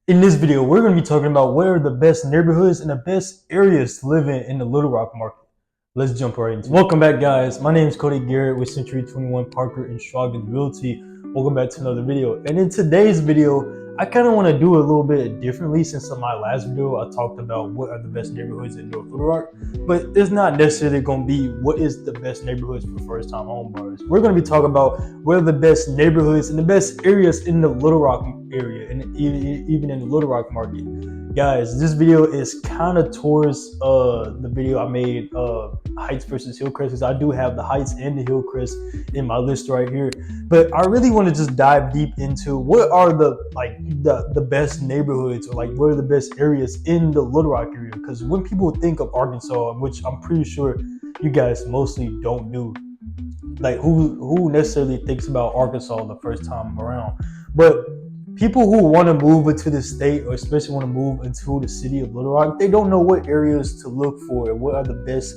In this video, we're going to be talking about what are the best neighborhoods and the best areas to live in the Little Rock market. Let's jump right into it. Welcome back, guys. My name is Cody Garrett with Century 21 Parker and Strogden Realty. Welcome back to another video. And in today's video, I kind of want to do a little bit differently since in my last video, I talked about what are the best neighborhoods in North Little Rock. But it's not necessarily going to be what is the best neighborhoods for first-time home buyers. We're going to be talking about what are the best neighborhoods and the best areas in the Little Rock area and even in the Little Rock market. Guys, this video is kind of towards the video I made Heights versus Hillcrest, because I do have the Heights and the Hillcrest in my list right here. But I really want to just dive deep into what are the best neighborhoods, or like what are the best areas in the Little Rock area. Because when people think of Arkansas, which I'm pretty sure you guys mostly don't do, like who necessarily thinks about Arkansas the first time around, but people who want to move into the state, or especially want to move into the city of Little Rock, they don't know what areas to look for and what are the best,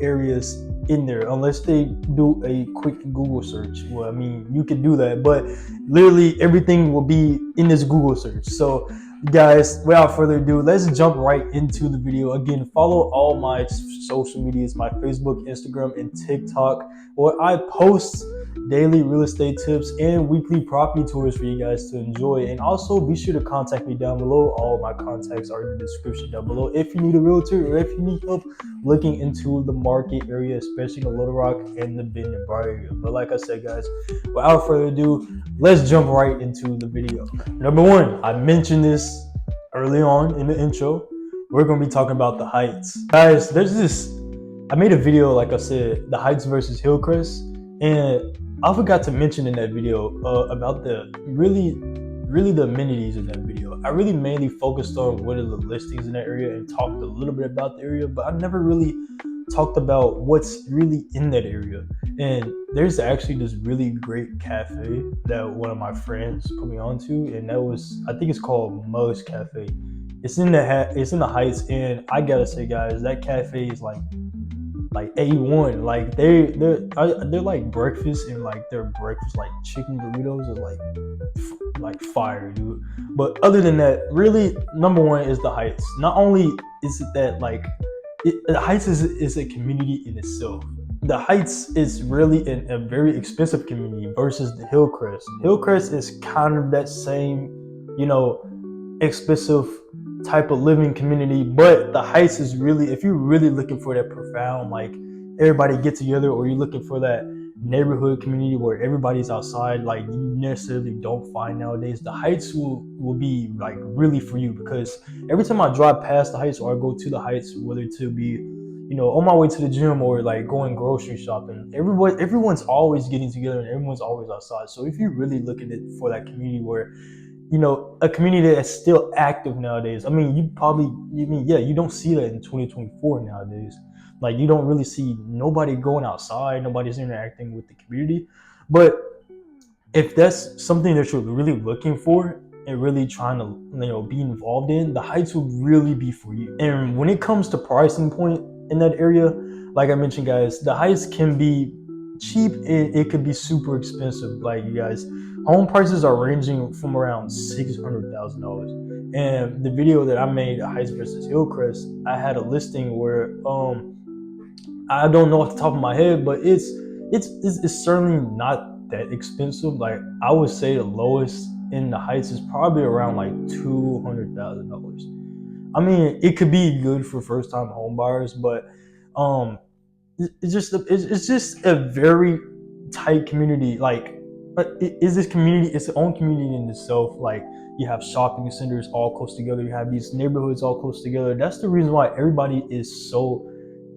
areas in there, unless they do a quick Google search. Well, I mean, you can do that, but literally everything will be in this Google search. So guys, without further ado, let's jump right into the video. Again, follow all my social medias, my Facebook, Instagram, and TikTok, where I post daily real estate tips and weekly property tours for you guys to enjoy. And also be sure to contact me down below. All of my contacts are in the description down below if you need a realtor or if you need help looking into the market area, especially the Little Rock and the Bend and Briar area. But like I said, guys, without further ado, let's jump right into the video. Number one, I mentioned this early on in the intro. We're going to be talking about the Heights. Guys, I made a video, like I said, the Heights versus Hillcrest, and I forgot to mention in that video about the really the amenities in that video. I really mainly focused on what are the listings in that area and talked a little bit about the area, but I never really talked about what's really in that area. And there's actually this really great cafe that one of my friends put me onto, and that was, I think it's called Mo's Cafe. It's in the Heights, and I gotta say, guys, that cafe is like A1. Like they're like breakfast, and like their breakfast, like chicken burritos, are like fire, dude. But other than that, really, number one is the Heights. Not only is it that the Heights is a community in itself. The Heights is really a very expensive community versus the Hillcrest. Hillcrest is kind of that same, expensive type of living community, but the Heights is really, if you're really looking for that profound, like everybody get together, or you're looking for that neighborhood community where everybody's outside, like you necessarily don't find nowadays, the Heights will be like really for you. Because every time I drive past the Heights, or I go to the Heights, whether to be on my way to the gym or like going grocery shopping, everyone's always getting together and everyone's always outside. So if you're really looking for that community where a community that's still active nowadays. I mean, you don't see that in 2024 nowadays. Like, you don't really see nobody going outside, nobody's interacting with the community. But if that's something that you're really looking for and really trying to, be involved in, the Heights will really be for you. And when it comes to pricing point in that area, like I mentioned, guys, the Heights can be cheap and it could be super expensive. Like, you guys, home prices are ranging from around $600,000. And the video that I made, Heights versus Hillcrest, I had a listing where I don't know off the top of my head, but it's certainly not that expensive. Like, I would say the lowest in the Heights is probably around like $200,000. I mean, it could be good for first time home buyers, but it's just a very tight community. Like, but is this community, it's its own community in itself. Like, you have shopping centers all close together, you have these neighborhoods all close together. That's the reason why everybody is so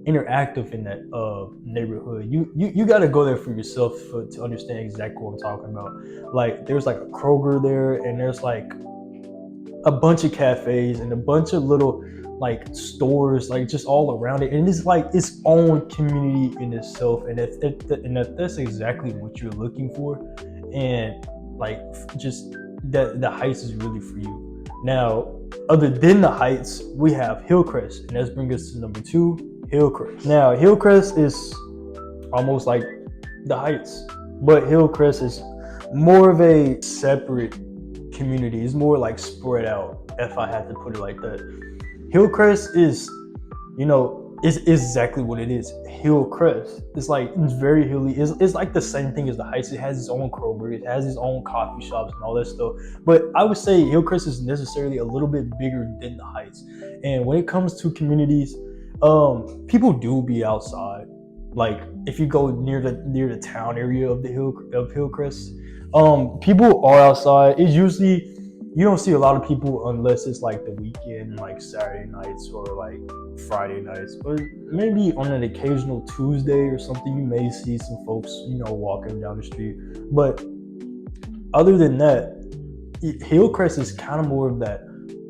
interactive in that neighborhood. You got to go there for yourself to understand exactly what I'm talking about. Like, there's like a Kroger there, and there's like a bunch of cafes and a bunch of little like stores, like just all around it, and it's like its own community in itself. And if that's exactly what you're looking for, and like just that, the Heights is really for you. Now, other than the Heights, we have Hillcrest, and that brings us to number two, Hillcrest. Now, Hillcrest is almost like the Heights, but Hillcrest is more of a separate community. It's more like spread out, if I had to put it like that. Hillcrest is, is exactly what it is. Hillcrest. It's very hilly. It's like the same thing as the Heights. It has its own Kroger. It has its own coffee shops and all that stuff. But I would say Hillcrest is necessarily a little bit bigger than the Heights. And when it comes to communities, people do be outside. Like if you go near the town area of Hillcrest, people are outside. It's usually, you don't see a lot of people unless it's like the weekend, like Saturday nights or like Friday nights, or maybe on an occasional Tuesday or something. You may see some folks, walking down the street. But other than that, Hillcrest is kind of more of that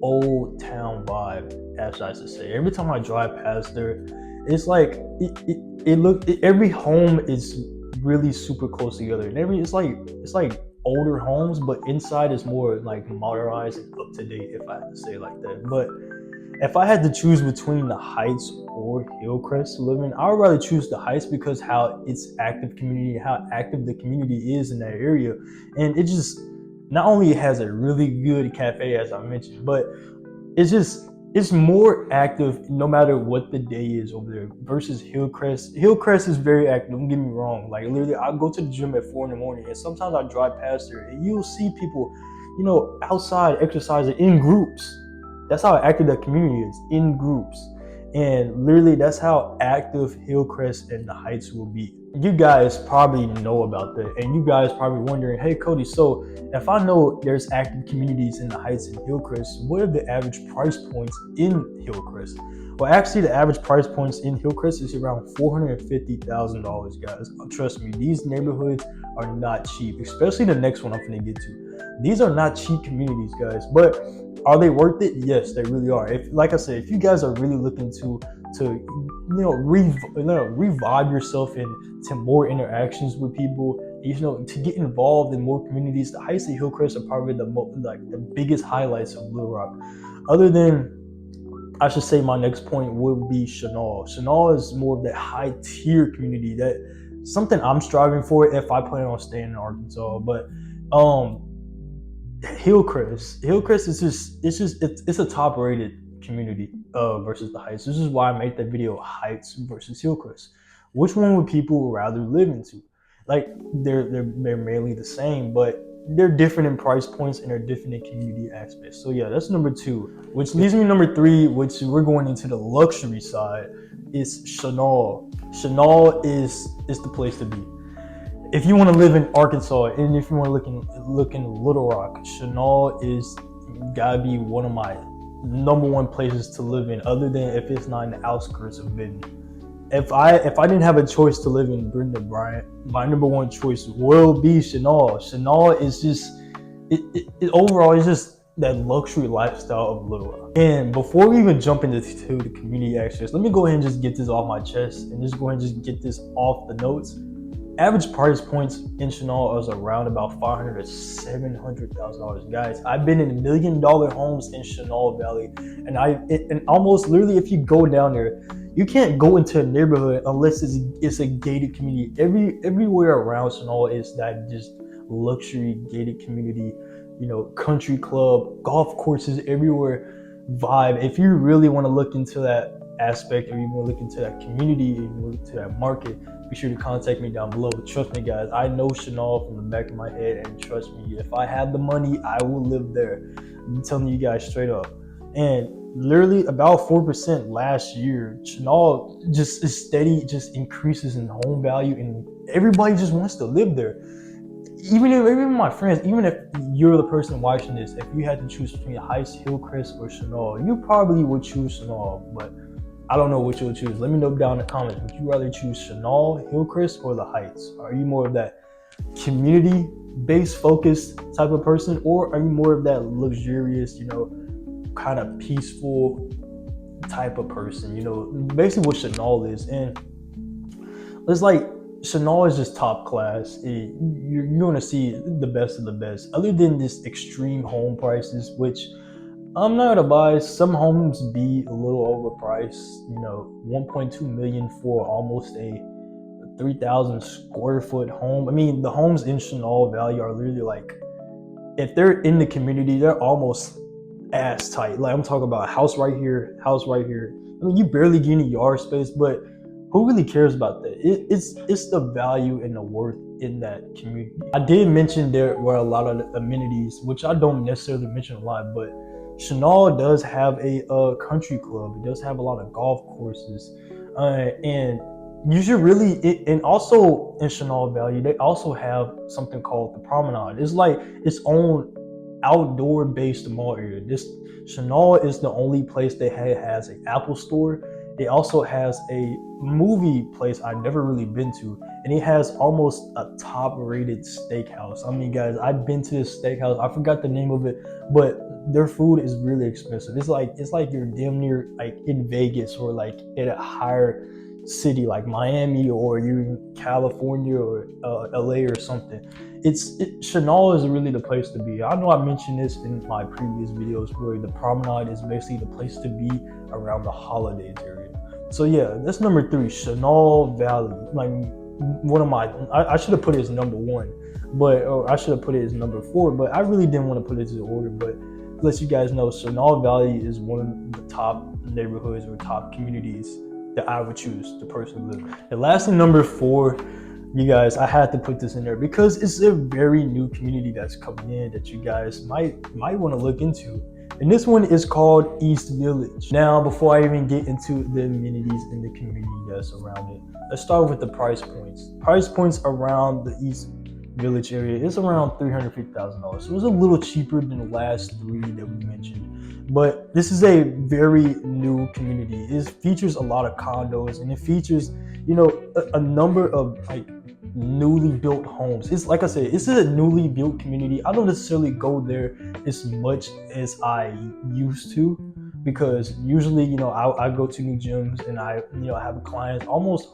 old town vibe, as I should say. Every time I drive past there, it's like every home is really super close together, and it's like older homes, but inside is more like modernized and up to date, if I had to say it like that. But if I had to choose between the Heights or Hillcrest to live in, I would rather choose the Heights because how it's active community, how active the community is in that area. And it just not only has a really good cafe, as I mentioned, but it's more active no matter what the day is over there versus Hillcrest. Hillcrest is very active, don't get me wrong. Like literally, I go to the gym at 4 a.m, and sometimes I drive past there and you'll see people, outside exercising in groups. That's how active that community is, in groups. And literally, that's how active Hillcrest and the Heights will be. You guys probably know about that, and you guys probably wondering, hey Cody, so if I know there's active communities in the Heights and Hillcrest, what are the average price points in Hillcrest? Well, actually, the average price points in Hillcrest is around $450,000, guys. Trust me, these neighborhoods are not cheap, especially the next one I'm gonna get to. These are not cheap communities, guys, but are they worth it? Yes, they really are. Like I said, if you guys are really looking to revive yourself into more interactions with people, to get involved in more communities, the Heights and Hillcrest are probably the biggest highlights of Little Rock. Other than, I should say, my next point would be Chenal. Chenal is more of that high tier community, that something I'm striving for if I plan on staying in Arkansas. But Hillcrest is it's a top rated community versus the Heights. This is why I made that video, Heights versus Hillcrest. Which one would people rather live into? Like they're mainly the same, but they're different in price points and they're different in community aspects. So yeah, that's number 2. Which leads me to number 3, which we're going into the luxury side, is Chenal. Chenal is the place to be. If you want to live in Arkansas and if you want to look in Little Rock, Chenal is gotta be one of my number 1 places to live in, other than if it's not in the outskirts of Benton. If I didn't have a choice to live in Brenda Bryant, my number 1 choice will be Chenal. Chenal is just it overall is just that luxury lifestyle of Little Rock. And before we even jump into the community aspects, let me go ahead and just get this off my chest and just go ahead and just get this off the notes. Average price points in Chenal is around about $500,000 to $700,000, guys. I've been in $1 million homes in Chenal Valley, and almost literally, if you go down there, you can't go into a neighborhood unless it's a gated community. Everywhere around Chenal is that just luxury gated community, country club, golf courses everywhere vibe. If you really want to look into that aspect, or you want to look into that community, or you want to look into that market, be sure to contact me down below. Trust me, guys, I know Chenal from the back of my head, and trust me, if I had the money, I will live there. I'm telling you guys straight up. And literally about 4% last year, Chenal just is steady, just increases in home value, and everybody just wants to live there. Even my friends, even if you're the person watching this, if you had to choose between Heights, Hillcrest, or Chenal, you probably would choose Chenal, but I don't know what you'll choose. Let me know down in the comments. Would you rather choose Chenal, Hillcrest, or the Heights? Are you more of that community-based focused type of person, or are you more of that luxurious, kind of peaceful type of person? Basically what Chenal is. And it's like, Chenal is just top class. You're going to see the best of the best. Other than this extreme home prices, which I'm not gonna buy, some homes be a little overpriced. 1.2 million for almost a 3,000 square foot home. I mean, the homes in Chenal Valley are literally like if they're in the community, they're almost ass tight. Like I'm talking about house right here, house right here. I mean, you barely get any yard space, but who really cares about that? It's the value and the worth in that community. I did mention there were a lot of amenities, which I don't necessarily mention a lot, but Chenal does have a country club. It does have a lot of golf courses, and you should really. And also in Chenal Valley, they also have something called the Promenade. It's like its own outdoor-based mall area. This Chenal is the only place that has an Apple store. It also has a movie place I've never really been to, and it has almost a top-rated steakhouse. I mean, guys, I've been to this steakhouse. I forgot the name of it, but their food is really expensive. It's like you're damn near like in Vegas or like in a higher city like Miami, or you're in California or LA or something. Chenal is really the place to be. I know I mentioned this in my previous videos where the Promenade is basically the place to be around the holidays area. So yeah, that's number 3, Chenal Valley. Like one of my, I should have put it as number 1, or I should have put it as number 4, but I really didn't want to put it in order. But let you guys know, Chenal Valley is one of the top neighborhoods or top communities that I would choose to personally live in. And lastly, number 4, you guys, I had to put this in there because it's a very new community that's coming in that you guys might want to look into. And this one is called East Village. Now, before I even get into the amenities in the community that's around it, let's start with the price points. Price points around the East Village area is around $350,000. So it's a little cheaper than the last 3 that we mentioned. But this is a very new community. It features a lot of condos, and it features, a number of like newly built homes. It's like I said, it's a newly built community. I don't necessarily go there as much as I used to, because usually, I go to new gyms and I have clients almost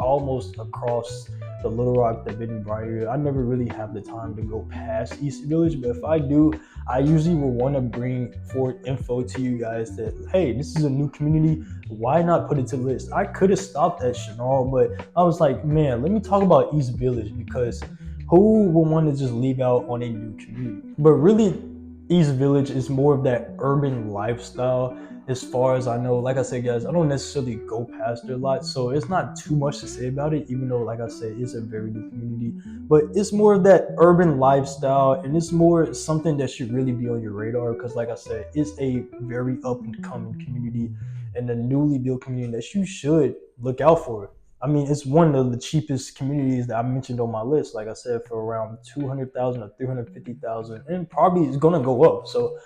across the Little Rock, the Benton Bryant area. I never really have the time to go past East Village, but if I do, I usually will want to bring forth info to you guys that, hey, this is a new community. Why not put it to the list? I could have stopped at Chenal, but I was like, man, let me talk about East Village, because who would want to just leave out on a new community? But really, East Village is more of that urban lifestyle. As far as I know, like I said, guys, I don't necessarily go past there a lot, so it's not too much to say about it, even though, like I said, it's a very new community. But it's more of that urban lifestyle, and it's more something that should really be on your radar, because, like I said, it's a very up-and-coming community and a newly built community that you should look out for. I mean, it's one of the cheapest communities that I mentioned on my list, like I said, for around $200,000 or $350,000, and probably it's gonna go up. So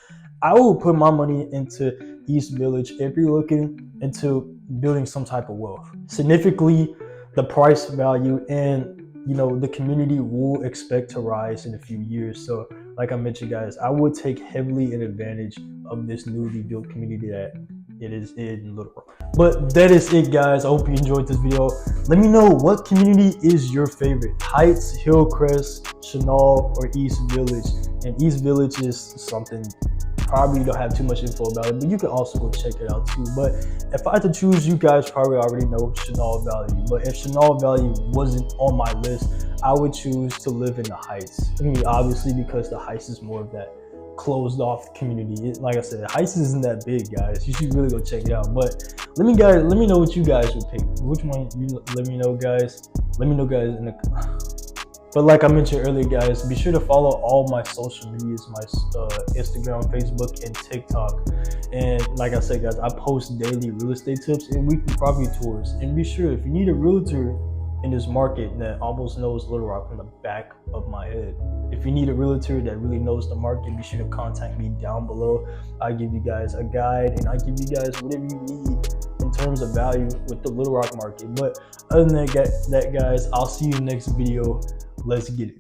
I will put my money into East Village if you're looking into building some type of wealth. Significantly, the price value and the community will expect to rise in a few years. So like I mentioned, guys, I would take heavily in advantage of this newly built community that it is in Little Rock. But that is it, guys. I hope you enjoyed this video. Let me know, what community is your favorite? Heights, Hillcrest, Chenal, or East Village? And East Village is something probably don't have too much info about it, but you can also go check it out too. But if I had to choose, you guys probably already know Chenal Valley. But if Chenal Valley wasn't on my list, I would choose to live in the Heights. I mean, obviously, because the Heights is more of that closed off community. Like I said, Heights isn't that big, guys. You should really go check it out. But let me know what you guys would pick. Which one you let me know, guys. Let me know, guys, in the But like I mentioned earlier, guys, be sure to follow all my social medias, my Instagram, Facebook, and TikTok. And like I said, guys, I post daily real estate tips and weekly property tours. And be sure, if you need a realtor in this market that almost knows Little Rock from the back of my head, if you need a realtor that really knows the market, be sure to contact me down below. I give you guys a guide, and I give you guys whatever you need in terms of value with the Little Rock market. But other than that, guys, I'll see you next video. Let's get it.